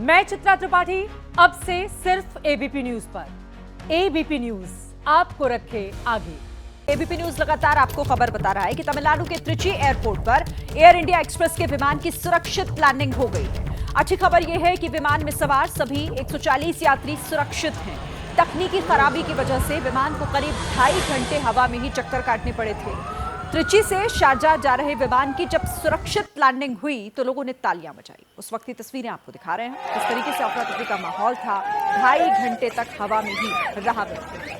मैं चित्रा त्रिपाठी, अब से सिर्फ एबीपी न्यूज पर। एबीपी न्यूज आपको रखे आगे। एबीपी न्यूज लगातार आपको खबर बता रहा है कि तमिलनाडु के त्रिची एयरपोर्ट पर एयर इंडिया एक्सप्रेस के विमान की सुरक्षित लैंडिंग हो गई है। अच्छी खबर यह है कि विमान में सवार सभी 140 यात्री सुरक्षित हैं। तकनीकी खराबी की वजह से विमान को करीब 2.5 घंटे हवा में ही चक्कर काटने पड़े थे। त्रिची से शारजाह जा रहे विमान की जब सुरक्षित लैंडिंग हुई तो लोगों ने तालियां बजाई। उस वक्त की तस्वीरें आपको दिखा रहे हैं। किस तरीके से अफरा तफरी का माहौल था। 2.5 घंटे तक हवा में ही रहा विमान।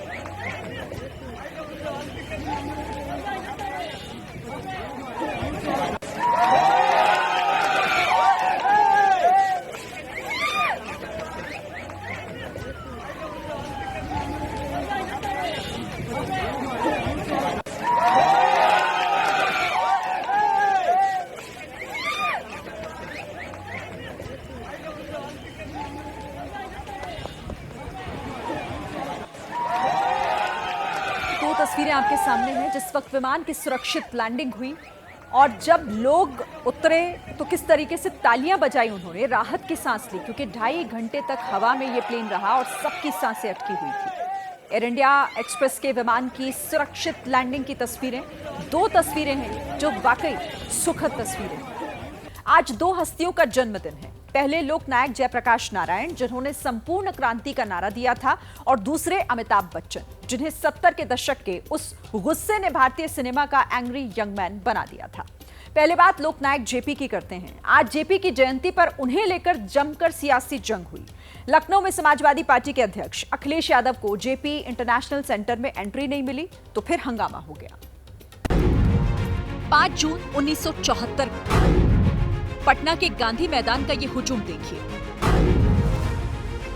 तस्वीरें आपके सामने हैं जिस वक्त विमान की सुरक्षित लैंडिंग हुई और जब लोग उतरे तो किस तरीके से तालियां बजाई उन्होंने, राहत की सांस ली, क्योंकि 2.5 घंटे तक हवा में ये प्लेन रहा और सबकी सांसें अटकी हुई थी। एयर इंडिया एक्सप्रेस के विमान की सुरक्षित लैंडिंग की तस्वीरें, 2 तस्वीरें हैं जो वाकई सुखद तस्वीरें हैं। आज 2 हस्तियों का जन्मदिन है। पहले लोकनायक जयप्रकाश नारायण, जिन्होंने संपूर्ण क्रांति का नारा दिया था, और दूसरे अमिताभ बच्चन, जिन्हें 70 के दशक के उस गुस्से ने भारतीय सिनेमा का एंग्री यंग मैन बना दिया था। पहले बात लोकनायक जेपी की करते हैं। आज जेपी की जयंती पर उन्हें लेकर जमकर सियासी जंग हुई। लखनऊ में समाजवादी पार्टी के अध्यक्ष अखिलेश यादव को जेपी इंटरनेशनल सेंटर में एंट्री नहीं मिली तो फिर हंगामा हो गया। 5 जून 1974 पटना के गांधी मैदान का ये हुजूम देखिए।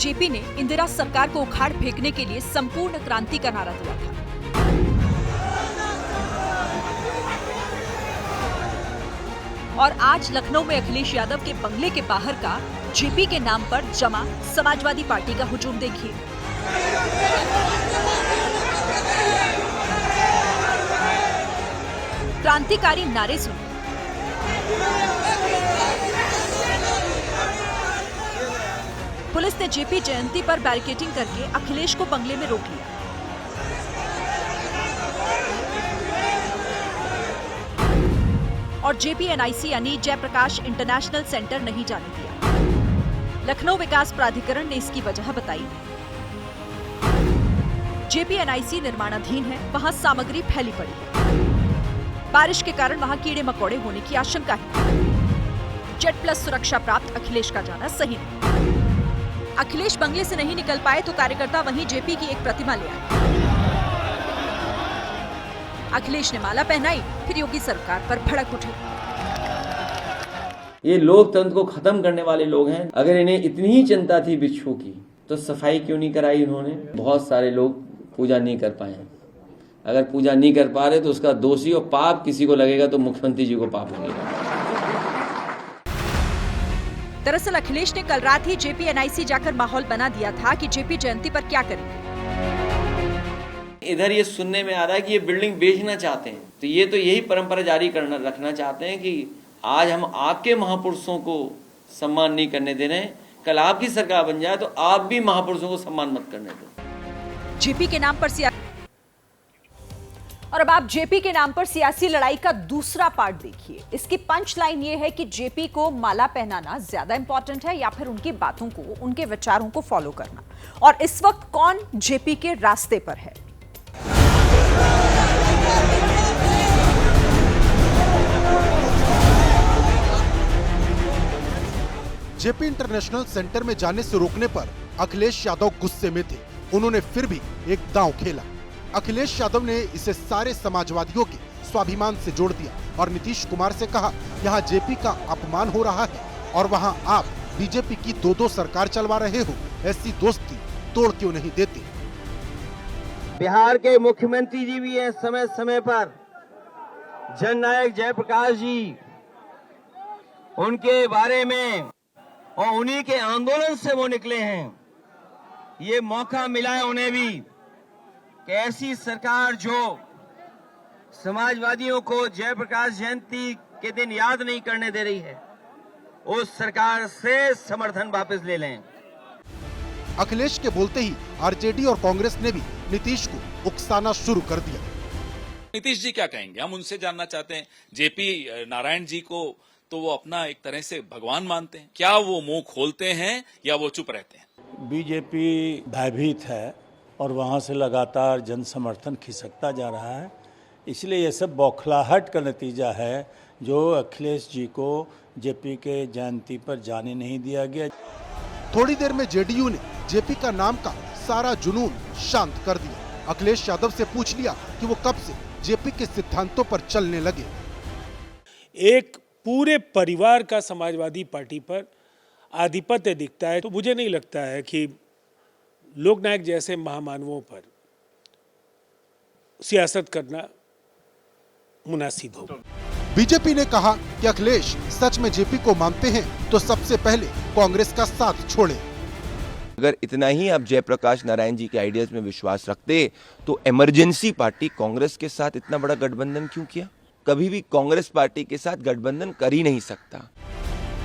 जेपी ने इंदिरा सरकार को उखाड़ फेंकने के लिए संपूर्ण क्रांति का नारा दिया था। और आज लखनऊ में अखिलेश यादव के बंगले के बाहर का जेपी के नाम पर जमा समाजवादी पार्टी का हुजूम देखिए। क्रांतिकारी नारे सुनिए। पुलिस ने जेपी जयंती पर बैरिकेडिंग करके अखिलेश को बंगले में रोक लिया। और जेपीएनआईसी यानी जयप्रकाश इंटरनेशनल सेंटर नहीं जाने दिया। लखनऊ विकास प्राधिकरण ने इसकी वजह बताई। जेपीएनआईसी निर्माणाधीन है, वहां सामग्री फैली पड़ी है। बारिश के कारण वहां कीड़े मकोड़े होने की आशंका है। जेड प्लस सुरक्षा प्राप्त अखिलेश का जाना सही नहीं। अखिलेश बंगले से नहीं निकल पाए तो कार्यकर्ता वहीं जेपी की एक प्रतिमा ले आए। अखिलेश ने माला पहनाई, फिर योगी सरकार पर भड़क उठे। ये लोकतंत्र को खत्म करने वाले लोग हैं। अगर इन्हें इतनी ही चिंता थी बिच्छू की तो सफाई क्यों नहीं कराई इन्होंने? बहुत सारे लोग पूजा नहीं कर पाए। अगर पूजा नहीं कर पा रहे तो उसका दोषी और पाप किसी को लगेगा तो मुख्यमंत्री जी को पाप लगेगा। दरअसल अखिलेश ने कल रात ही जेपीएनआईसी जाकर माहौल बना दिया था कि जेपी जयंती पर क्या करेंगे। इधर ये सुनने में आ रहा है कि ये बिल्डिंग बेचना चाहते हैं, तो ये तो यही परंपरा जारी करना रखना चाहते हैं कि आज हम आपके महापुरुषों को सम्मान नहीं करने दे रहे हैं, कल आपकी सरकार बन जाए तो आप भी महापुरुषों को सम्मान मत करने दो। जेपी के नाम पर और अब आप जेपी के नाम पर सियासी लड़ाई का दूसरा पार्ट देखिए। इसकी पंच लाइन ये है कि जेपी को माला पहनाना ज्यादा इंपॉर्टेंट है या फिर उनकी बातों को, उनके विचारों को फॉलो करना। और इस वक्त कौन जेपी के रास्ते पर है? जेपी इंटरनेशनल सेंटर में जाने से रोकने पर अखिलेश यादव गुस्से में थे। उन्होंने फिर भी एक दांव खेला। अखिलेश यादव ने इसे सारे समाजवादियों के स्वाभिमान से जोड़ दिया और नीतीश कुमार से कहा, यहाँ जेपी का अपमान हो रहा है और वहाँ आप बीजेपी की 2-2 सरकार चलवा रहे हो, ऐसी दोस्ती तोड़ क्यों नहीं देते? बिहार के मुख्यमंत्री जी भी हैं समय समय पर, जननायक जयप्रकाश जी, उनके बारे में और उन्हीं के आंदोलन से वो निकले हैं। ये मौका मिला है उन्हें भी कि ऐसी सरकार जो समाजवादियों को जयप्रकाश जयंती के दिन याद नहीं करने दे रही है, उस सरकार से समर्थन वापस ले लें। अखिलेश के बोलते ही आरजेडी और कांग्रेस ने भी नीतीश को उकसाना शुरू कर दिया। नीतीश जी क्या कहेंगे, हम उनसे जानना चाहते हैं। जेपी नारायण जी को तो वो अपना एक तरह से भगवान मानते हैं, क्या वो मुंह खोलते हैं या वो चुप रहते हैं? बीजेपी भयभीत है और वहां से लगातार जन समर्थन खिसकता जा रहा है, इसलिए ये सब बौखलाहट का नतीजा है जो अखिलेश जी को जेपी के जयंती पर जाने नहीं दिया गया। थोड़ी देर में जेडीयू ने जेपी का नाम का सारा जुनून शांत कर दिया। अखिलेश यादव से पूछ लिया कि वो कब से जेपी के सिद्धांतों पर चलने लगे। एक पूरे परिवार का समाजवादी पार्टी पर आधिपत्य दिखता है तो मुझे नहीं लगता है कि लोकनायक जैसे महामानवों पर सियासत करना मुनासिब हो। बीजेपी ने कहा कि अखिलेश सच में जेपी को मानते हैं तो सबसे पहले कांग्रेस का साथ छोड़े। अगर इतना ही आप जयप्रकाश नारायण जी के आइडियाज में विश्वास रखते तो इमरजेंसी पार्टी कांग्रेस के साथ इतना बड़ा गठबंधन क्यों किया? कभी भी कांग्रेस पार्टी के साथ गठबंधन कर ही नहीं सकता।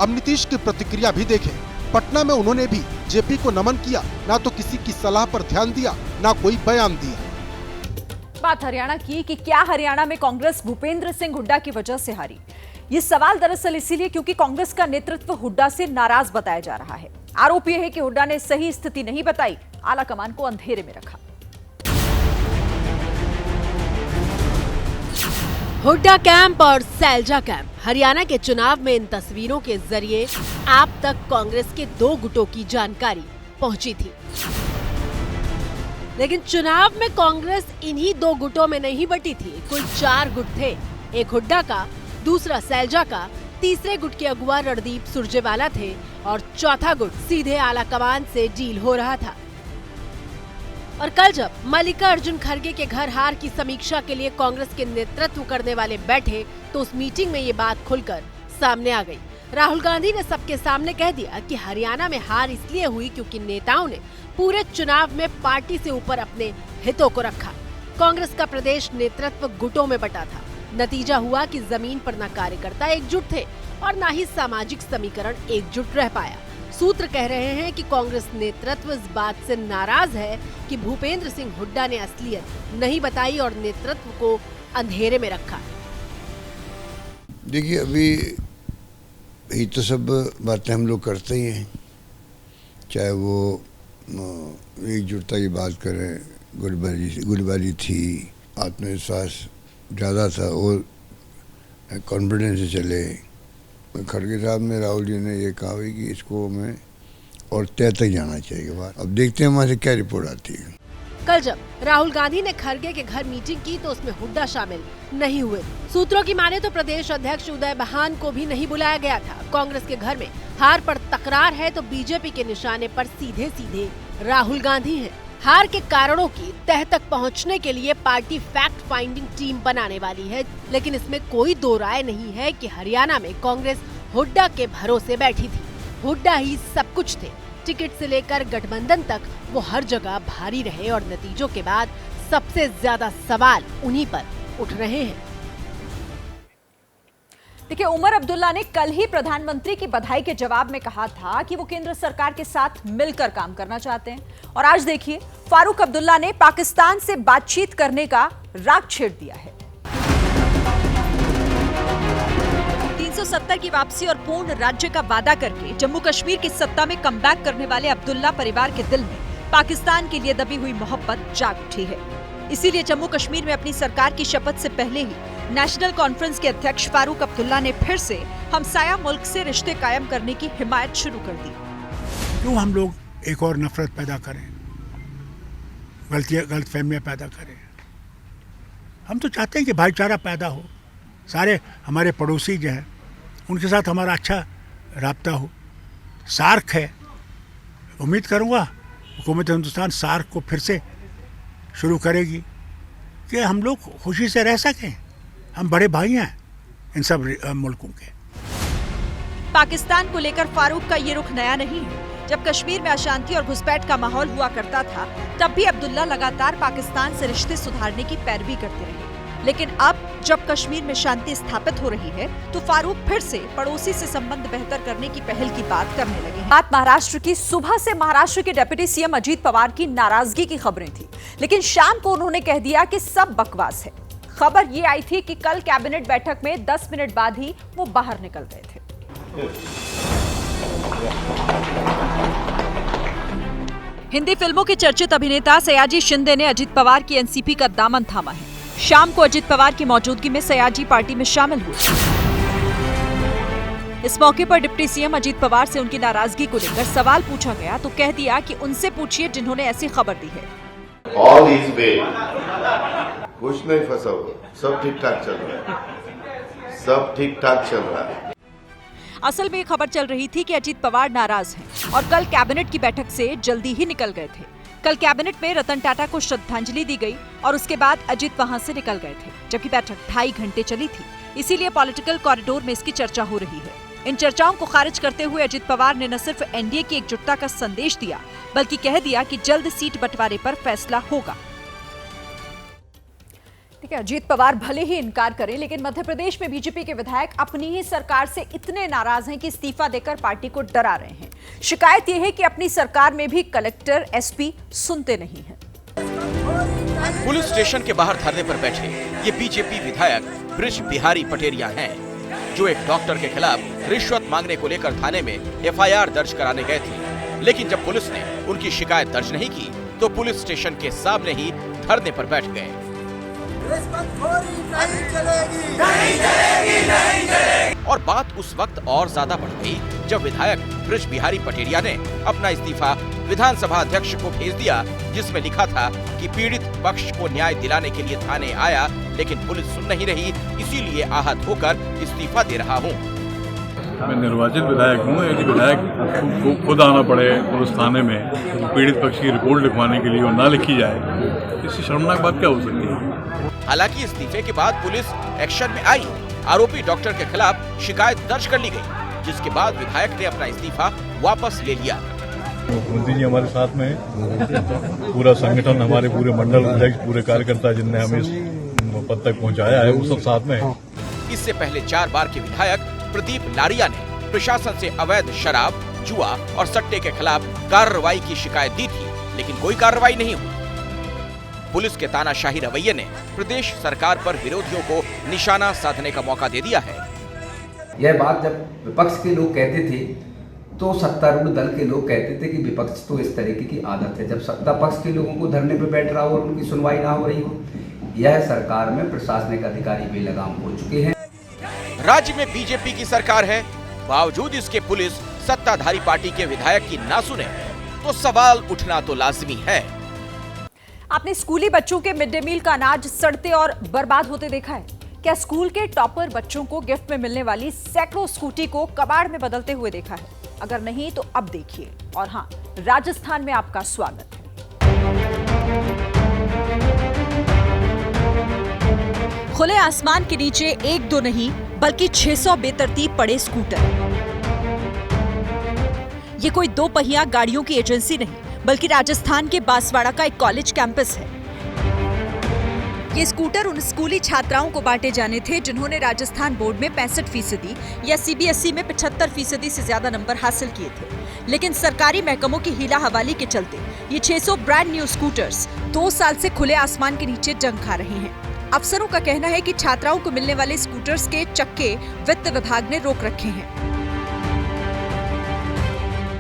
अब नीतीश की प्रतिक्रिया भी देखें। पटना में उन्होंने भी जेपी को नमन किया, ना तो किसी की सलाह पर ध्यान दिया, ना कोई बयान दिया। बात हरियाणा की कि क्या हरियाणा में कांग्रेस भूपेंद्र सिंह हुड्डा की वजह से हारी? ये सवाल दरअसल इसीलिए क्योंकि कांग्रेस का नेतृत्व हुड्डा से नाराज बताया जा रहा है। आरोप यह है कि हुड्डा ने सही स्थिति नहीं बताई, आला कमान को अंधेरे में रखा। हुड्डा कैंप और सैलजा कैंप, हरियाणा के चुनाव में इन तस्वीरों के जरिए आप तक कांग्रेस के दो गुटों की जानकारी पहुंची थी। लेकिन चुनाव में कांग्रेस इन्हीं दो गुटों में नहीं बटी थी। कुल 4 गुट थे, एक हुड्डा का, दूसरा सैलजा का, तीसरे गुट के अगुवा रणदीप सुरजेवाला थे और चौथा गुट सीधे आला कमान से डील हो रहा था। और कल जब मल्लिकार्जुन खड़गे के घर हार की समीक्षा के लिए कांग्रेस के नेतृत्व करने वाले बैठे तो उस मीटिंग में ये बात खुलकर सामने आ गई। राहुल गांधी ने सबके सामने कह दिया कि हरियाणा में हार इसलिए हुई क्योंकि नेताओं ने पूरे चुनाव में पार्टी से ऊपर अपने हितों को रखा। कांग्रेस का प्रदेश नेतृत्व गुटों में बटा था। नतीजा हुआ कि जमीन पर न कार्यकर्ता एकजुट थे और न ही सामाजिक समीकरण एकजुट रह पाया। सूत्र कह रहे हैं कि कांग्रेस नेतृत्व इस बात से नाराज है कि भूपेंद्र सिंह हुड्डा ने असलियत नहीं बताई और नेतृत्व को अंधेरे में रखा। देखिए, अभी यही तो सब बातें हम लोग करते ही हैं, चाहे वो एकजुटता की बात करें, गुटबाजी थी, आत्मविश्वास ज़्यादा था और कॉन्फिडेंस से चले। खड़गे साहब ने, राहुल जी ने ये कहा कि इसको हमें और तय तक जाना चाहिए बाहर। अब देखते हैं वहाँ से क्या रिपोर्ट आती है। कल जब राहुल गांधी ने खड़गे के घर मीटिंग की तो उसमें हुड्डा शामिल नहीं हुए। सूत्रों की माने तो प्रदेश अध्यक्ष उदय बहान को भी नहीं बुलाया गया था। कांग्रेस के घर में हार पर तकरार है तो बीजेपी के निशाने पर सीधे सीधे राहुल गांधी हैं। हार के कारणों की तह तक पहुंचने के लिए पार्टी फैक्ट फाइंडिंग टीम बनाने वाली है, लेकिन इसमें कोई दो राय नहीं है कि हरियाणा में कांग्रेस हुड्डा के भरोसे बैठी थी। हुड्डा ही सब कुछ थे। टिकट से लेकर गठबंधन तक वो हर जगह भारी रहे और नतीजों के बाद सबसे ज्यादा सवाल उन्हीं पर उठ रहे हैं। देखिए, उमर अब्दुल्ला ने कल ही प्रधानमंत्री की बधाई के जवाब में कहा था कि वो केंद्र सरकार के साथ मिलकर काम करना चाहते हैं। और आज देखिए, फारूक अब्दुल्ला ने पाकिस्तान से बातचीत करने का राग छेड़ दिया है। 370 की वापसी और पूर्ण राज्य का वादा करके जम्मू कश्मीर की सत्ता में कमबैक करने वाले अब्दुल्ला परिवार के दिल में पाकिस्तान के लिए दबी हुई मोहब्बत जाग उठी है। इसीलिए जम्मू कश्मीर में अपनी सरकार की शपथ से पहले ही नेशनल कॉन्फ्रेंस के अध्यक्ष फारूक अब्दुल्ला ने फिर से हमसाया मुल्क से रिश्ते कायम करने की हिमायत शुरू कर दी। क्यों हम लोग एक और नफरत पैदा करें, गलत फहमियां पैदा करें? हम तो चाहते हैं कि भाईचारा पैदा हो। सारे हमारे पड़ोसी जो हैं उनके साथ हमारा अच्छा राब्ता हो। सार्क है, उम्मीद करूँगा हुकूमत हिंदुस्तान सार्क को फिर से शुरू करेगी कि हम लोग खुशी से रह सकें। हम बड़े भाई हैं इन सब मुल्कों के। पाकिस्तान को लेकर फारूक का ये रुख नया नहीं है। जब कश्मीर में अशांति और घुसपैठ का माहौल हुआ करता था, तब भी अब्दुल्ला लगातार पाकिस्तान से रिश्ते सुधारने की पैरवी करते रहे। लेकिन अब जब कश्मीर में शांति स्थापित हो रही है तो फारूक फिर से पड़ोसी से संबंध बेहतर करने की पहल की बात करने लगे हैं। बात महाराष्ट्र की। सुबह से महाराष्ट्र के डिप्टी सीएम अजीत पवार की नाराजगी की खबरें थी, लेकिन शाम को उन्होंने कह दिया कि सब बकवास है। खबर ये आई थी कि कल कैबिनेट बैठक में 10 मिनट बाद ही वो बाहर निकल गए थे। हिंदी फिल्मों के चर्चित अभिनेता सयाजी शिंदे ने अजित पवार की एनसीपी का दामन थामा है। शाम को अजित पवार की मौजूदगी में सयाजी पार्टी में शामिल हुए। इस मौके पर डिप्टी सीएम अजित पवार से उनकी नाराजगी को लेकर सवाल पूछा गया तो कह दिया कि उनसे पूछिए जिन्होंने ऐसी खबर दी है। ऑल इज वेल, कुछ नहीं फंसा हुआ, सब ठीक ठाक चल रहा है, सब ठीक ठाक चल रहा है। असल में ये खबर चल रही थी कि अजित पवार नाराज हैं और कल कैबिनेट की बैठक से जल्दी ही निकल गए थे। कल कैबिनेट में रतन टाटा को श्रद्धांजलि दी गई और उसके बाद अजित वहां से निकल गए थे, जबकि बैठक 2.5 घंटे चली थी। इसीलिए पॉलिटिकल कॉरिडोर में इसकी चर्चा हो रही है। इन चर्चाओं को खारिज करते हुए अजित पवार ने न सिर्फ एनडीए की एकजुटता का संदेश दिया, बल्कि कह दिया कि जल्द सीट बंटवारे पर फैसला होगा। ठीक है, अजीत पवार भले ही इनकार करें, लेकिन मध्य प्रदेश में बीजेपी के विधायक अपनी ही सरकार से इतने नाराज हैं कि इस्तीफा देकर पार्टी को डरा रहे हैं। शिकायत यह है कि अपनी सरकार में भी कलेक्टर, एसपी सुनते नहीं हैं। पुलिस स्टेशन के बाहर धरने पर बैठे ये बीजेपी विधायक बृज बिहारी पटेरिया हैं, जो एक डॉक्टर के खिलाफ रिश्वत मांगने को लेकर थाने में एफआईआर दर्ज कराने गए थे। लेकिन जब पुलिस ने उनकी शिकायत दर्ज नहीं की तो पुलिस स्टेशन के सामने ही धरने पर बैठ गए। और बात उस वक्त और ज्यादा बढ़ गई जब विधायक बृज बिहारी पटेरिया ने अपना इस्तीफा विधानसभा अध्यक्ष को भेज दिया, जिसमें लिखा था कि पीड़ित पक्ष को न्याय दिलाने के लिए थाने आया, लेकिन पुलिस सुन नहीं रही, इसीलिए आहत होकर इस्तीफा दे रहा हूँ। मैं निर्वाचित विधायक हूँ। यदि विधायक को खुद आना पड़े पुलिस थाने में तो पीड़ित पक्ष की रिपोर्ट लिखवाने के लिए और ना लिखी जाए, इससे शर्मनाक बात क्या हो सकती है। हालांकि इस्तीफे के बाद पुलिस एक्शन में आई। आरोपी डॉक्टर के खिलाफ शिकायत दर्ज कर ली गई, जिसके बाद विधायक ने अपना इस्तीफा वापस ले लिया। मुख्यमंत्री जी हमारे साथ में हैं, पूरा संगठन, हमारे पूरे मंडल अध्यक्ष, पूरे कार्यकर्ता जिनने हमें इस पद तक पहुंचाया है, वो सब साथ में हैं। इससे पहले 4 बार के विधायक प्रदीप लारिया ने प्रशासन से अवैध शराब, जुआ और सट्टे के खिलाफ कार्रवाई की शिकायत दी थी, लेकिन कोई कार्रवाई नहीं हुई। पुलिस के तानाशाही रवैये ने प्रदेश सरकार पर विरोधियों को निशाना साधने का मौका दे दिया है। यह बात जब विपक्ष के लोग कहते थे तो सत्तारूढ़ दल के लोग कहते थे कि विपक्ष तो इस तरीके की आदत है, जब सत्ता पक्ष के लोगों को धरने पर बैठ रहा हो और उनकी सुनवाई ना हो रही हो। यह सरकार में प्रशासनिक अधिकारी बेलगाम हो चुके हैं। राज्य में बीजेपी की सरकार है, बावजूद इसके पुलिस सत्ताधारी पार्टी के विधायक की ना सुने तो सवाल उठना तो लाजमी है। आपने स्कूली बच्चों के मिड डे मील का अनाज सड़ते और बर्बाद होते देखा है? क्या स्कूल के टॉपर बच्चों को गिफ्ट में मिलने वाली सैकड़ों स्कूटी को कबाड़ में बदलते हुए देखा है? अगर नहीं तो अब देखिए। और हाँ, राजस्थान में आपका स्वागत है। खुले आसमान के नीचे 1-2 नहीं बल्कि 600 बेतरतीब पड़े स्कूटर। ये कोई 2 पहिया गाड़ियों की एजेंसी नहीं, बल्कि राजस्थान के बांसवाड़ा का एक कॉलेज कैंपस है। ये स्कूटर उन स्कूली छात्राओं को बांटे जाने थे जिन्होंने राजस्थान बोर्ड में 65% या सीबीएसई में 75% से ज्यादा नंबर हासिल किए थे। लेकिन सरकारी महकमों की हीला हवाली के चलते ये 600 ब्रांड न्यू स्कूटर्स 2 साल से खुले आसमान के नीचे जंग खा रहे हैं। अफसरों का कहना है कि छात्राओं को मिलने वाले स्कूटर्स के चक्के वित्त विभाग ने रोक रखे हैं।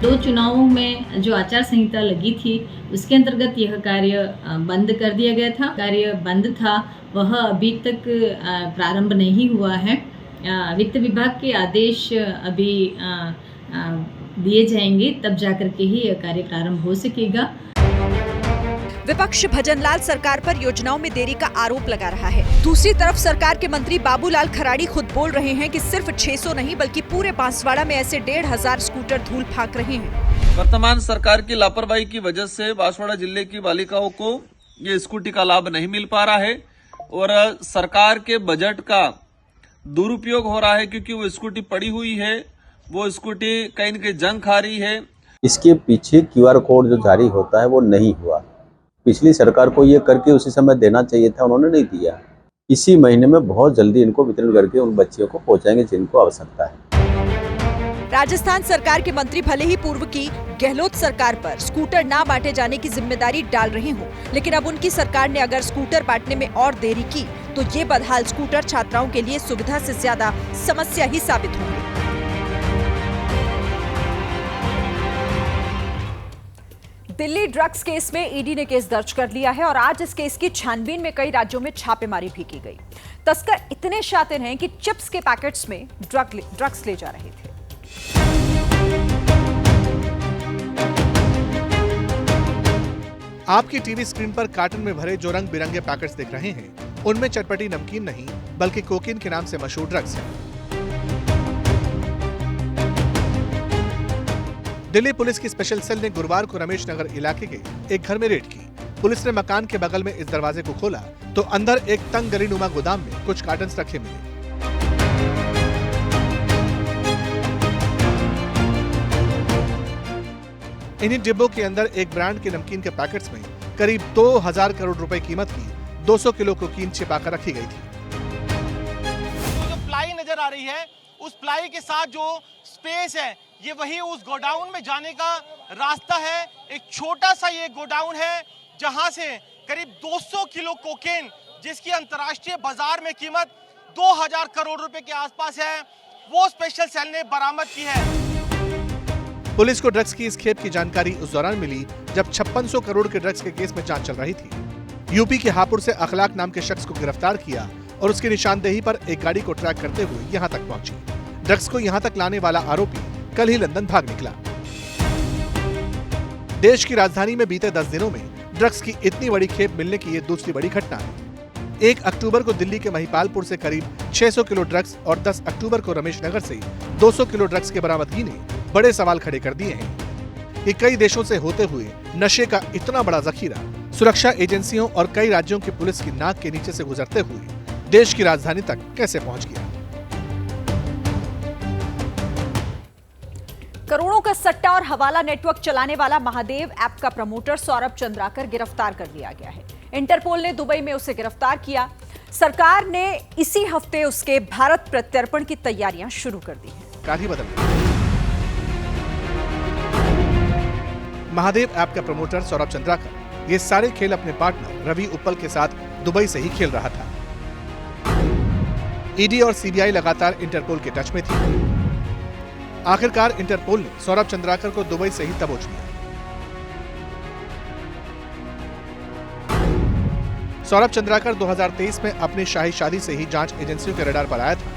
2 चुनावों में जो आचार संहिता लगी थी उसके अंतर्गत यह कार्य बंद कर दिया गया था। कार्य बंद था, वह अभी तक प्रारंभ नहीं हुआ है। वित्त विभाग के आदेश अभी दिए जाएंगे, तब जाकर के ही यह कार्य प्रारंभ हो सकेगा। विपक्ष भजनलाल सरकार पर योजनाओं में देरी का आरोप लगा रहा है। दूसरी तरफ सरकार के मंत्री बाबूलाल खराड़ी खुद बोल रहे हैं कि सिर्फ 600 नहीं बल्कि पूरे बांसवाड़ा में ऐसे 1500 स्कूटर धूल फाक रहे हैं। वर्तमान सरकार की लापरवाही की वजह से बांसवाड़ा जिले की बालिकाओं को ये स्कूटी का लाभ नहीं मिल पा रहा है और सरकार के बजट का दुरुपयोग हो रहा है, क्योंकि वो स्कूटी पड़ी हुई है, वो स्कूटी कहीं न कहीं जंग खा रही है। इसके पीछे QR कोड जो जारी होता है वो नहीं हुआ। पिछली सरकार को ये करके उसी समय देना चाहिए था, उन्होंने नहीं दिया। इसी महीने में बहुत जल्दी इनको वितरण करके उन बच्चियों को पहुंचाएंगे जिनको आवश्यकता है। राजस्थान सरकार के मंत्री भले ही पूर्व की गहलोत सरकार पर स्कूटर ना बांटे जाने की जिम्मेदारी डाल रहे हों, लेकिन अब उनकी सरकार ने अगर स्कूटर बांटने में और देरी की तो ये बदहाल स्कूटर छात्राओं के लिए सुविधा से ज्यादा समस्या ही साबित होंगी। दिल्ली ड्रग्स केस में ईडी ने केस दर्ज कर लिया है और आज इस केस की छानबीन में कई राज्यों में छापेमारी भी की गई। तस्कर इतने शातिर हैं कि चिप्स के पैकेट्स में ड्रग्स ले जा रहे थे। आपकी टीवी स्क्रीन पर कार्टन में भरे जो रंग बिरंगे पैकेट्स दिख रहे हैं, उनमें चटपटी नमकीन नहीं बल्कि कोकीन के नाम से मशहूर ड्रग्स है। दिल्ली पुलिस की स्पेशल सेल ने गुरुवार को रमेश नगर इलाके के एक घर में रेड की। पुलिस ने मकान के बगल में इस दरवाजे को खोला तो अंदर एक तंग गलीनुमा गोदाम में कुछ कार्टन रखे मिले। इन्हीं डिब्बों के अंदर एक ब्रांड के नमकीन के पैकेट्स में करीब 2000 करोड़ रुपए कीमत की 200 किलो कोकीन छिपाकर रखी गई थी। जो प्लाई नजर आ रही है, उस प्लाई के साथ जो स्पेस है, ये वही उस गोडाउन में जाने का रास्ता है। एक छोटा सा ये गोडाउन है जहां से करीब 200 किलो कोकेन, जिसकी अंतर्राष्ट्रीय बाजार में कीमत 2000 करोड़ रुपए के आसपास है, वो स्पेशल सेल ने बरामद की है। पुलिस को ड्रग्स की इस खेप की जानकारी उस दौरान मिली जब 5600 करोड़ के ड्रग्स के केस में जांच चल रही थी। यूपी के हापुड़ से अखलाक नाम के शख्स को गिरफ्तार किया और उसकी निशानदेही पर एक गाड़ी को ट्रैक करते हुए यहां तक पहुंची। ड्रग्स को यहां तक लाने वाला आरोपी कल ही लंदन भाग निकला। देश की राजधानी में बीते 10 दिनों में ड्रग्स की इतनी बड़ी खेप मिलने की ये दूसरी बड़ी घटना है। 1 अक्टूबर को दिल्ली के महिपालपुर से करीब 600 किलो ड्रग्स और 10 अक्टूबर को रमेश नगर से 200 किलो ड्रग्स की बरामदगी ने बड़े सवाल खड़े कर दिए हैं कि कई देशों से होते हुए नशे का इतना बड़ा जखीरा सुरक्षा एजेंसियों और कई राज्यों की पुलिस की नाक के नीचे से गुजरते हुए देश की राजधानी तक कैसे पहुंच गया। करोड़ों का सट्टा और हवाला नेटवर्क चलाने वाला महादेव ऐप का प्रमोटर सौरभ चंद्राकर गिरफ्तार कर लिया गया है। इंटरपोल ने दुबई में उसे गिरफ्तार किया। सरकार ने इसी हफ्ते उसके भारत प्रत्यर्पण की तैयारियां शुरू कर दी हैं। काफी बदल गई। महादेव ऐप का प्रमोटर सौरभ चंद्राकर ये सारे खेल अपने पार्टनर रवि उप्पल के साथ दुबई से ही खेल रहा था। ईडी और सीबीआई लगातार इंटरपोल के टच में थी। आखिरकार इंटरपोल ने सौरभ चंद्राकर को दुबई से ही दबोच लिया। सौरभ चंद्राकर 2023 में अपनी शाही शादी से ही जांच एजेंसियों के रडार पर आया था।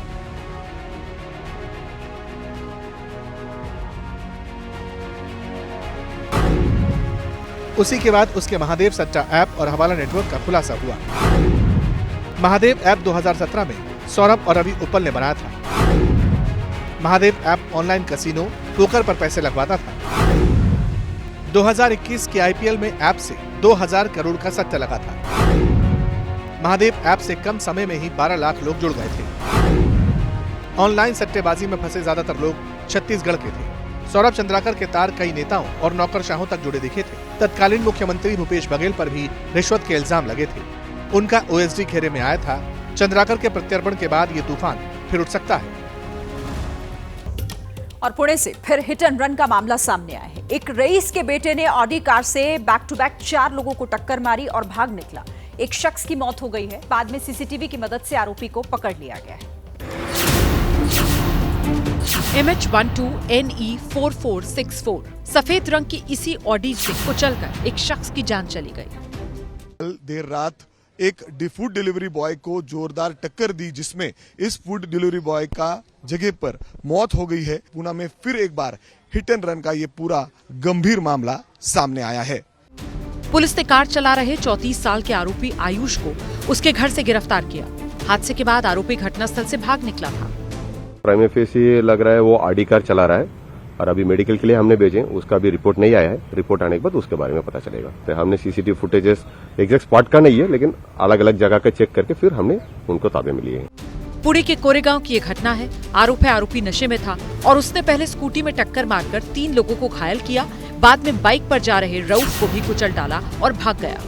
उसी के बाद उसके महादेव सट्टा ऐप और हवाला नेटवर्क का खुलासा हुआ। महादेव ऐप 2017 में सौरभ और रवि उप्पल ने बनाया था। Mahadev app online casino, poker पर पैसे लगवाता था। 2021 के आईपीएल में ऐप से 2000 करोड़ का सट्टा लगा था। महादेव ऐप से कम समय में ही 12 लाख लोग जुड़ गए थे। ऑनलाइन सट्टेबाजी में फंसे ज्यादातर लोग छत्तीसगढ़ के थे। सौरभ चंद्राकर के तार कई नेताओं और नौकरशाहों तक जुड़े दिखे थे। तत्कालीन मुख्यमंत्री भूपेश बघेल पर भी रिश्वत के इल्जाम लगे थे। उनका ओएसडी घेरे में आया था। चंद्राकर के प्रत्यर्पण के बाद ये तूफान फिर उठ सकता है। और पुणे से फिर हिट एंड रन का मामला सामने आया है। एक रईस के बेटे ने ऑडी कार से बैक टू बैक 4 लोगों को टक्कर मारी और भाग निकला। एक शख्स की मौत हो गई है। बाद में सीसीटीवी की मदद से आरोपी को पकड़ लिया गया है। MH12NE4464 सफेद रंग की इसी ऑडी से कुचलकर एक शख्स की जान चली गई। देर रात एक फूड डिलीवरी बॉय को जोरदार टक्कर दी, जिसमें इस फूड डिलीवरी बॉय का जगह पर मौत हो गई है। पुणे में फिर एक बार हिट एंड रन का ये पूरा गंभीर मामला सामने आया है। पुलिस ने कार चला रहे 34 साल के आरोपी आयुष को उसके घर से गिरफ्तार किया। हादसे के बाद आरोपी घटनास्थल से भाग निकला था। प्राइम फेसी लग रहा है वो ऑडी कार चला रहा है और अभी मेडिकल के लिए हमने भेजे, उसका भी रिपोर्ट नहीं आया है। रिपोर्ट आने के बाद उसके बारे में पता चलेगा। तो हमने सीसीटीवी फुटेजेस एग्जैक्ट स्पॉट का नहीं है, लेकिन अलग अलग जगह का चेक करके फिर हमने उनको ताबे में लिए हैं। पुणे के कोरेगांव की ये घटना है। आरोपी नशे में था और उसने पहले स्कूटी में टक्कर मारकर 3 लोगों को घायल किया। बाद में बाइक पर जा रहे रऊफ को भी कुचल डाला और भाग गया।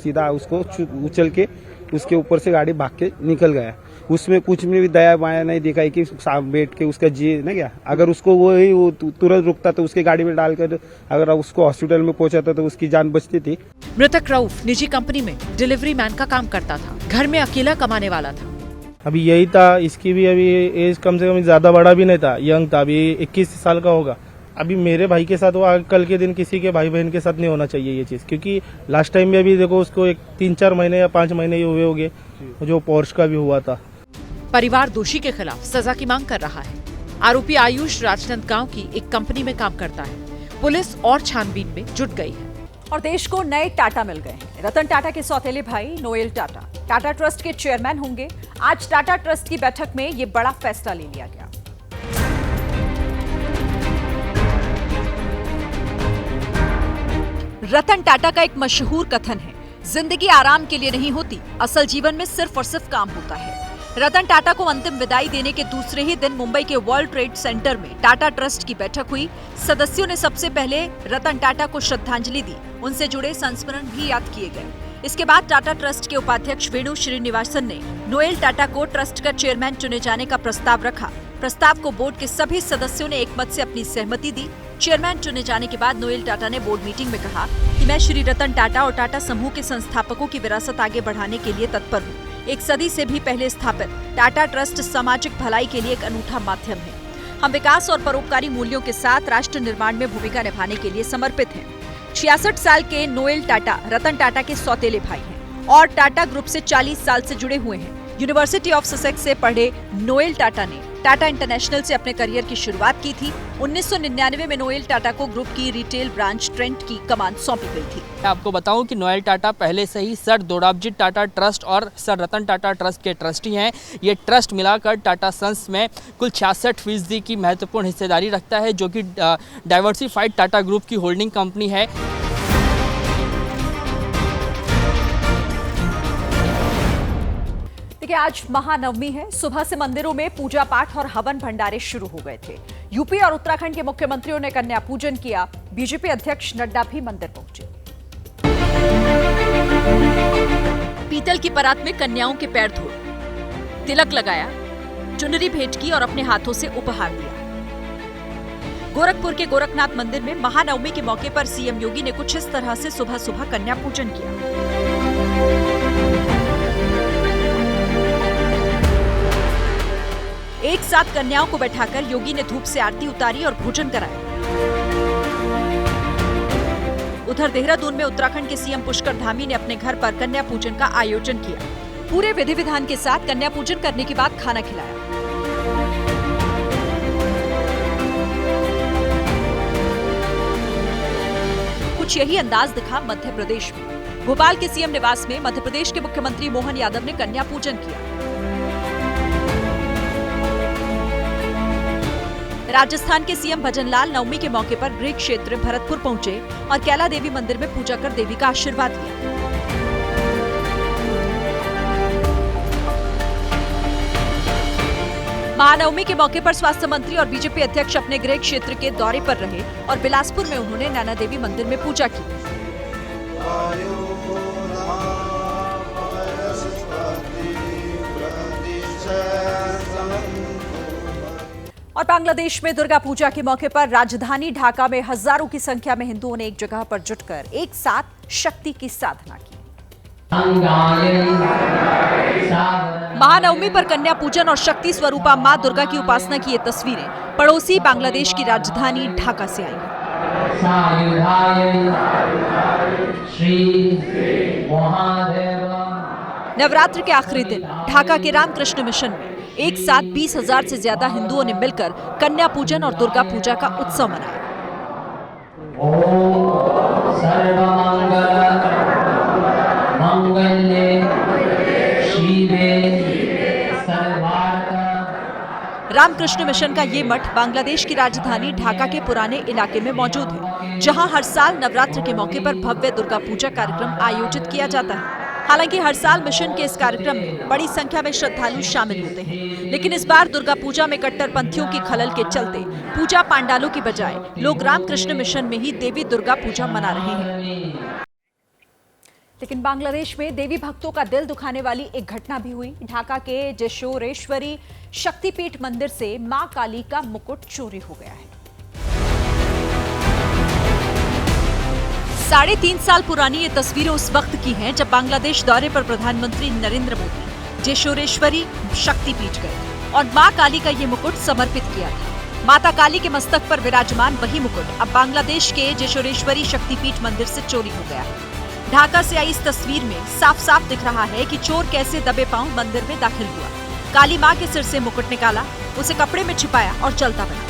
सीधा उसको उछल के उसके ऊपर से गाड़ी भाग के निकल गया। उसमें कुछ में भी दया माया नहीं दिखाई कि बैठ के उसका जी ना क्या, अगर उसको वो तुरंत रुकता तो उसके गाड़ी में डालकर अगर उसको हॉस्पिटल में पहुंचाता तो उसकी जान बचती थी। मृतक रऊफ निजी कंपनी में डिलीवरी मैन का काम करता था, घर में अकेला कमाने वाला था। अभी यही था, इसकी भी अभी एज कम से कम ज्यादा बड़ा भी नहीं था, यंग था, अभी 21 साल का होगा। अभी मेरे भाई के साथ हुआ, कल के दिन किसी के भाई बहन के साथ नहीं होना चाहिए ये चीज, क्योंकि लास्ट टाइम में अभी देखो उसको 3-4 महीने या 5 महीने ही हुए होंगे, जो पोर्श का भी हुआ था। परिवार दोषी के खिलाफ सजा की मांग कर रहा है। आरोपी आयुष राजनांदगांव की एक कंपनी में काम करता है। पुलिस और छानबीन में जुट गई है। और देश को नए टाटा मिल गए हैं। रतन टाटा के सौतेले भाई नोएल टाटा टाटा ट्रस्ट के चेयरमैन होंगे। आज टाटा ट्रस्ट की बैठक में यह बड़ा फैसला ले लिया गया। रतन टाटा का एक मशहूर कथन है, जिंदगी आराम के लिए नहीं होती, असल जीवन में सिर्फ और सिर्फ काम होता है। रतन टाटा को अंतिम विदाई देने के दूसरे ही दिन मुंबई के वर्ल्ड ट्रेड सेंटर में टाटा ट्रस्ट की बैठक हुई। सदस्यों ने सबसे पहले रतन टाटा को श्रद्धांजलि दी, उनसे जुड़े संस्मरण भी याद किए गए। इसके बाद टाटा ट्रस्ट के उपाध्यक्ष वेणु श्रीनिवासन ने नोएल टाटा को ट्रस्ट का चेयरमैन चुने जाने का प्रस्ताव रखा। प्रस्ताव को बोर्ड के सभी सदस्यों ने एकमत से अपनी सहमति दी। चेयरमैन चुने जाने के बाद नोएल टाटा ने बोर्ड मीटिंग में कहा कि मैं श्री रतन टाटा और टाटा समूह के संस्थापकों की विरासत आगे बढ़ाने के लिए तत्पर हूँ। एक सदी से भी पहले स्थापित टाटा ट्रस्ट सामाजिक भलाई के लिए एक अनूठा माध्यम है। हम विकास और परोपकारी मूल्यों के साथ राष्ट्र निर्माण में भूमिका निभाने के लिए समर्पित हैं। 66 साल के नोएल टाटा रतन टाटा के सौतेले भाई हैं और टाटा ग्रुप से 40 साल से जुड़े हुए हैं। यूनिवर्सिटी ऑफ ससेक्स से पढ़े नोएल टाटा ने टाटा इंटरनेशनल से अपने करियर की शुरुआत की थी। 1999 में नोएल टाटा को ग्रुप की रिटेल ब्रांच ट्रेंट की कमान सौंपी गई थी। आपको बताऊं कि नोएल टाटा पहले से ही सर दोराबजी टाटा ट्रस्ट और सर रतन टाटा ट्रस्ट के ट्रस्टी हैं। ये ट्रस्ट मिलाकर टाटा सन्स में कुल 66% की महत्वपूर्ण हिस्सेदारी रखता है, जो कि डाइवर्सिफाइड टाटा ग्रुप की होल्डिंग कंपनी है। देखिए, आज महानवमी है। सुबह से मंदिरों में पूजा पाठ और हवन भंडारे शुरू हो गए थे। यूपी और उत्तराखंड के मुख्यमंत्रियों ने कन्या पूजन किया। बीजेपी अध्यक्ष नड्डा भी मंदिर पहुंचे। पीतल की परात में कन्याओं के पैर धोए, तिलक लगाया, चुनरी भेंट की और अपने हाथों से उपहार दिया। गोरखपुर के गोरखनाथ मंदिर में महानवमी के मौके पर सीएम योगी ने कुछ इस तरह से सुबह सुबह कन्या पूजन किया। एक साथ कन्याओं को बैठाकर योगी ने धूप से आरती उतारी और भोजन कराया। उधर देहरादून में उत्तराखंड के सीएम पुष्कर धामी ने अपने घर पर कन्या पूजन का आयोजन किया। पूरे विधि विधान के साथ कन्या पूजन करने के बाद खाना खिलाया। कुछ यही अंदाज दिखा मध्य प्रदेश में। भोपाल के सीएम निवास में मध्य प्रदेश के मुख्यमंत्री मोहन यादव ने कन्या पूजन किया। राजस्थान के सीएम भजनलाल नवमी के मौके पर गृह क्षेत्र भरतपुर पहुंचे और कैला देवी मंदिर में पूजा कर देवी का आशीर्वाद लिया। महानवमी के मौके पर स्वास्थ्य मंत्री और बीजेपी अध्यक्ष अपने गृह क्षेत्र के दौरे पर रहे और बिलासपुर में उन्होंने नैना देवी मंदिर में पूजा की। और बांग्लादेश में दुर्गा पूजा के मौके पर राजधानी ढाका में हजारों की संख्या में हिंदुओं ने एक जगह पर जुटकर एक साथ शक्ति की साधना की। महानवमी पर कन्या पूजन और शक्ति स्वरूपा मां दुर्गा की उपासना की ये तस्वीरें पड़ोसी बांग्लादेश की राजधानी ढाका से आई हैं। नवरात्र के आखिरी दिन ढाका के रामकृष्ण मिशन में एक साथ 20,000 से ज्यादा हिंदुओं ने मिलकर कन्या पूजन और दुर्गा पूजा का उत्सव मनाया। रामकृष्ण मिशन का ये मठ बांग्लादेश की राजधानी ढाका के पुराने इलाके में मौजूद है, जहां हर साल नवरात्र के मौके पर भव्य दुर्गा पूजा कार्यक्रम आयोजित किया जाता है। हालांकि हर साल मिशन के इस कार्यक्रम में बड़ी संख्या में श्रद्धालु शामिल होते हैं, लेकिन इस बार दुर्गा पूजा में कट्टरपंथियों की खलल के चलते पूजा पांडालों की बजाय लोग रामकृष्ण मिशन में ही देवी दुर्गा पूजा मना रहे हैं। लेकिन बांग्लादेश में देवी भक्तों का दिल दुखाने वाली एक घटना भी हुई। ढाका के जेशोरेश्वरी शक्तिपीठ मंदिर से मां काली का मुकुट चोरी हो गया है। 3.5 साल पुरानी ये तस्वीरें उस वक्त की हैं जब बांग्लादेश दौरे पर प्रधानमंत्री नरेंद्र मोदी जेशोरेश्वरी शक्तिपीठ गए और मां काली का ये मुकुट समर्पित किया था। माता काली के मस्तक पर विराजमान वही मुकुट अब बांग्लादेश के जेशोरेश्वरी शक्तिपीठ मंदिर से चोरी हो गया है। ढाका से आई इस तस्वीर में साफ साफ दिख रहा है कि चोर कैसे दबे पांव मंदिर में दाखिल हुआ। काली मां के सिर से मुकुट निकाला, उसे कपड़े में छिपाया और चलता बना।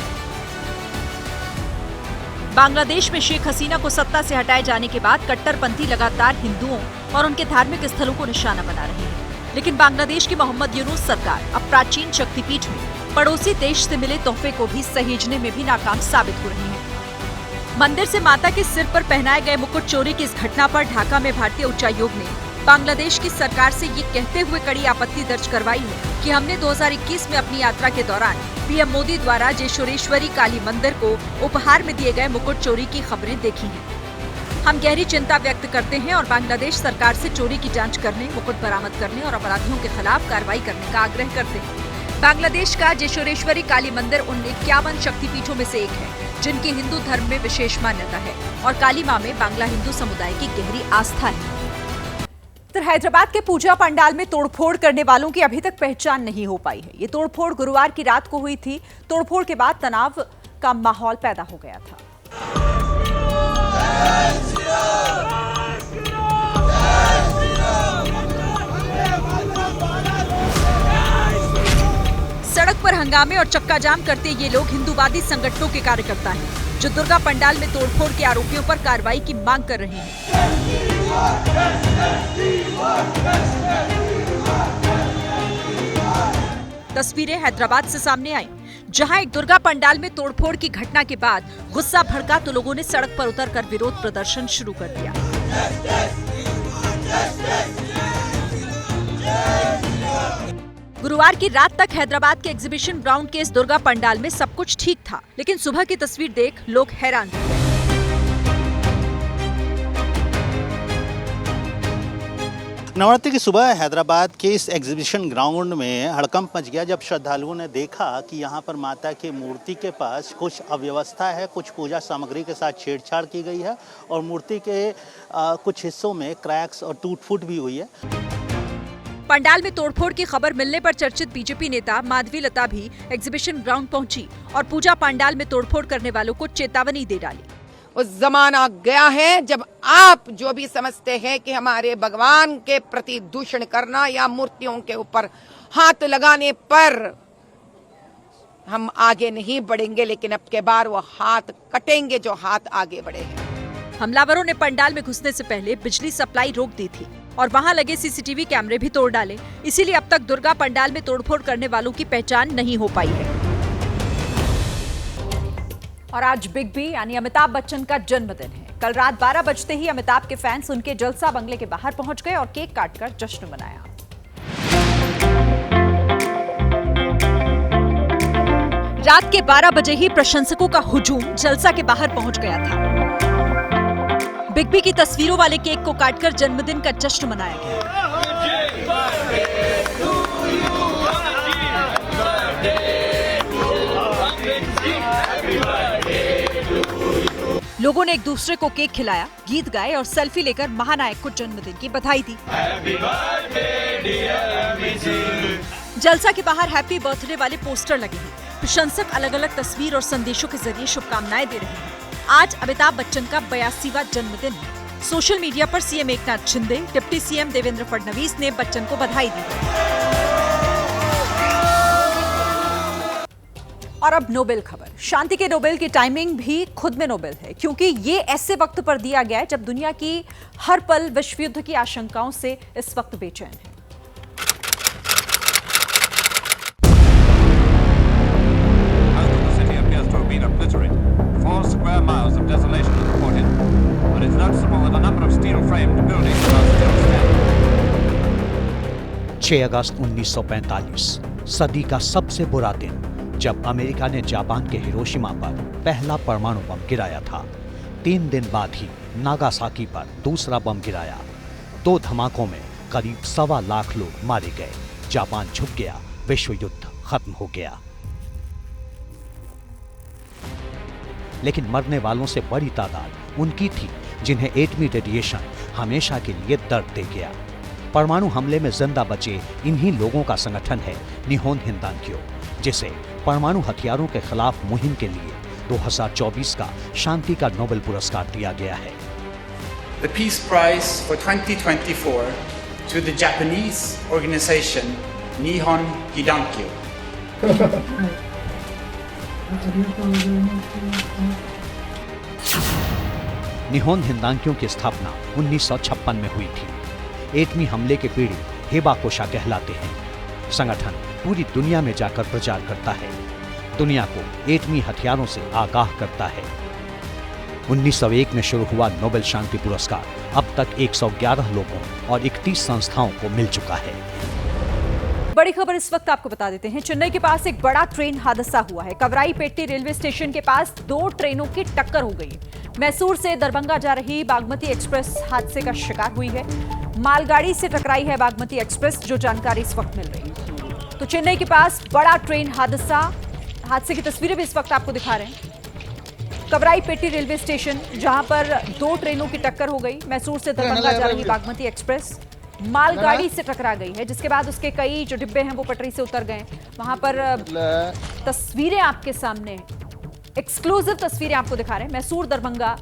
बांग्लादेश में शेख हसीना को सत्ता से हटाए जाने के बाद कट्टरपंथी लगातार हिंदुओं और उनके धार्मिक स्थलों को निशाना बना रहे हैं। लेकिन बांग्लादेश की मोहम्मद यूनुस सरकार अब प्राचीन शक्तिपीठ में पड़ोसी देश से मिले तोहफे को भी सहेजने में भी नाकाम साबित हो रही है। मंदिर से माता के सिर पर पहनाए गए मुकुट चोरी की इस घटना पर ढाका में भारतीय उच्चायोग ने बांग्लादेश की सरकार से ये कहते हुए कड़ी आपत्ति दर्ज करवाई है कि हमने 2021 में अपनी यात्रा के दौरान पीएम मोदी द्वारा जेशोरेश्वरी काली मंदिर को उपहार में दिए गए मुकुट चोरी की खबरें देखी हैं। हम गहरी चिंता व्यक्त करते हैं और बांग्लादेश सरकार से चोरी की जांच करने, मुकुट बरामद करने और अपराधियों के खिलाफ कार्रवाई करने का आग्रह करते हैं। बांग्लादेश का जेशोरेश्वरी काली मंदिर उन 51 शक्तिपीठों में से एक है जिनकी हिंदू धर्म में विशेष मान्यता है और काली मां में बांग्ला हिंदू समुदाय की गहरी आस्था है। हैदराबाद के पूजा पंडाल में तोड़फोड़ करने वालों की अभी तक पहचान नहीं हो पाई है। ये तोड़फोड़ गुरुवार की रात को हुई थी। तोड़फोड़ के बाद तनाव का माहौल पैदा हो गया था। सड़क पर हंगामे और चक्काजाम करते ये लोग हिंदूवादी संगठनों के कार्यकर्ता हैं, जो दुर्गा पंडाल में तोड़फोड़ के आरोपियों पर कार्रवाई की मांग कर रहे हैं। तस्वीरें हैदराबाद से सामने आई, जहां एक दुर्गा पंडाल में तोड़फोड़ की घटना के बाद गुस्सा भड़का तो लोगों ने सड़क पर उतरकर विरोध प्रदर्शन शुरू कर दिया। गुरुवार की रात तक हैदराबाद के एग्जीबिशन ग्राउंड के इस दुर्गा पंडाल में सब कुछ ठीक था, लेकिन सुबह की तस्वीर देख लोग हैरान थे। नवरात्रि की सुबह हैदराबाद के इस एग्जीबिशन ग्राउंड में हड़कंप मच गया जब श्रद्धालुओं ने देखा कि यहाँ पर माता की मूर्ति के पास कुछ अव्यवस्था है, कुछ पूजा सामग्री के साथ छेड़छाड़ की गई है और मूर्ति के कुछ हिस्सों में क्रैक्स और टूट-फूट भी हुई है। पंडाल में तोड़फोड़ की खबर मिलने पर चर्चित बीजेपी नेता माधवी लता भी एग्जीबिशन ग्राउंड पहुंची और पूजा पंडाल में तोड़फोड़ करने वालों को चेतावनी दे डाली। उस जमाना गया है जब आप जो भी समझते हैं कि हमारे भगवान के प्रति दूषण करना या मूर्तियों के ऊपर हाथ लगाने पर हम आगे नहीं बढ़ेंगे, लेकिन अब के बार वो हाथ कटेंगे जो हाथ आगे बढ़े हैं। हमलावरों ने पंडाल में घुसने से पहले बिजली सप्लाई रोक दी थी और वहां लगे सीसीटीवी कैमरे भी तोड़ डाले। इसीलिए अब तक दुर्गा पंडाल में तोड़फोड़ करने वालों की पहचान नहीं हो पाई है। और आज बिग बी यानी अमिताभ बच्चन का जन्मदिन है। कल रात 12 बजते ही अमिताभ के फैंस उनके जलसा बंगले के बाहर पहुंच गए और केक काटकर जश्न मनाया। रात के 12 बजे ही प्रशंसकों का हुजूम जलसा के बाहर पहुंच गया था। बिग बी की तस्वीरों वाले केक को काटकर जन्मदिन का जश्न मनाया गया। लोगों ने एक दूसरे को केक खिलाया, गीत गाए और सेल्फी लेकर महानायक को जन्मदिन की बधाई दी। जलसा के बाहर हैप्पी बर्थडे वाले पोस्टर लगे हैं। प्रशंसक अलग अलग तस्वीर और संदेशों के जरिए शुभकामनाएं दे रहे हैं। आज अमिताभ बच्चन का 82वां जन्मदिन है। सोशल मीडिया पर CM Eknath Shinde, deputy CM Devendra Fadnavis ने बच्चन को बधाई दी। और अब नोबेल खबर। शांति के नोबेल की टाइमिंग भी खुद में नोबेल है, क्योंकि ये ऐसे वक्त पर दिया गया है जब दुनिया की हर पल विश्व युद्ध की आशंकाओं से इस वक्त बेचैन है। अगस्त 1945 सदी का सबसे बुरा दिन, जब अमेरिका ने जापान के हिरोशिमा पर पहला परमाणु बम गिराया था। 3 दिन बाद ही नागासाकी पर दूसरा बम गिराया। 2 धमाकों में करीब 1.25 लाख लोग मारे गए। जापान झुक गया, विश्व युद्ध खत्म हो गया। लेकिन मरने वालों से बड़ी तादाद उनकी थी जिन्हें एटमी रेडिएशन हमेशा के लिए दर्द दे गया। परमाणु हमले में जिंदा बचे इन्हीं लोगों का संगठन है निहोन हिंदांक्यो, जिसे परमाणु हथियारों के खिलाफ मुहिम के लिए 2024 का शांति का नोबेल पुरस्कार दिया गया है। The Peace Prize for 2024 to the Japanese organization Nihon Hidankyo. निहोन हिंदांक्यो की स्थापना 1956 में हुई थी। एटमी हमले के पीड़ित हेबाकोशा कहलाते हैं। संगठन पूरी दुनिया में जाकर प्रचार करता है, दुनिया को एटमी हथियारों से आगाह करता है। 1901 में शुरू हुआ नोबेल शांति पुरस्कार अब तक 111 लोगों और 31 संस्थाओं को मिल चुका है। बड़ी खबर इस वक्त आपको बता देते हैं। चेन्नई के पास एक बड़ा ट्रेन हादसा हुआ है। कवराईपेट्टी रेलवे स्टेशन के पास 2 ट्रेनों की टक्कर हो गई। मैसूर से दरभंगा जा रही बागमती एक्सप्रेस हादसे का शिकार हुई है। मालगाड़ी से टकराई है बागमती एक्सप्रेस, जो जानकारी इस वक्त मिल रही है। तो चेन्नई के पास बड़ा ट्रेन हादसे की तस्वीरें भी इस वक्त आपको दिखा रहे हैं। कवराईपेट्टी रेलवे स्टेशन, जहां पर 2 ट्रेनों की टक्कर हो गई। मैसूर से दरभंगा जा रही बागमती एक्सप्रेस मालगाड़ी से टकरा गई है, जिसके बाद उसके कई जो डिब्बे हैं वो पटरी से उतर गए। वहां पर तस्वीरें आपके सामने, एक्सक्लूसिव तस्वीरें आपको दिखा रहे हैं। मैसूर दरभंगा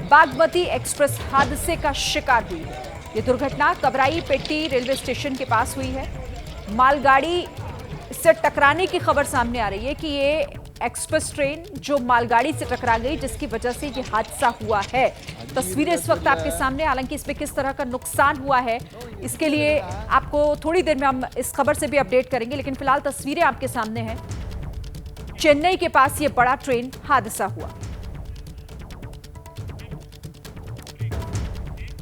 बागमती एक्सप्रेस हादसे का शिकार हुई है। ये दुर्घटना कवराईपेट्टी रेलवे स्टेशन के पास हुई है। मालगाड़ी से टकराने की खबर सामने आ रही है कि ये एक्सप्रेस ट्रेन जो मालगाड़ी से टकरा गई, जिसकी वजह से ये हादसा हुआ है। तस्वीरें इस वक्त आपके सामने, हालांकि इसमें किस तरह का नुकसान हुआ है इसके लिए आपको थोड़ी देर में हम इस खबर से भी अपडेट करेंगे, लेकिन फिलहाल तस्वीरें आपके सामने हैं। चेन्नई के पास ये बड़ा ट्रेन हादसा हुआ।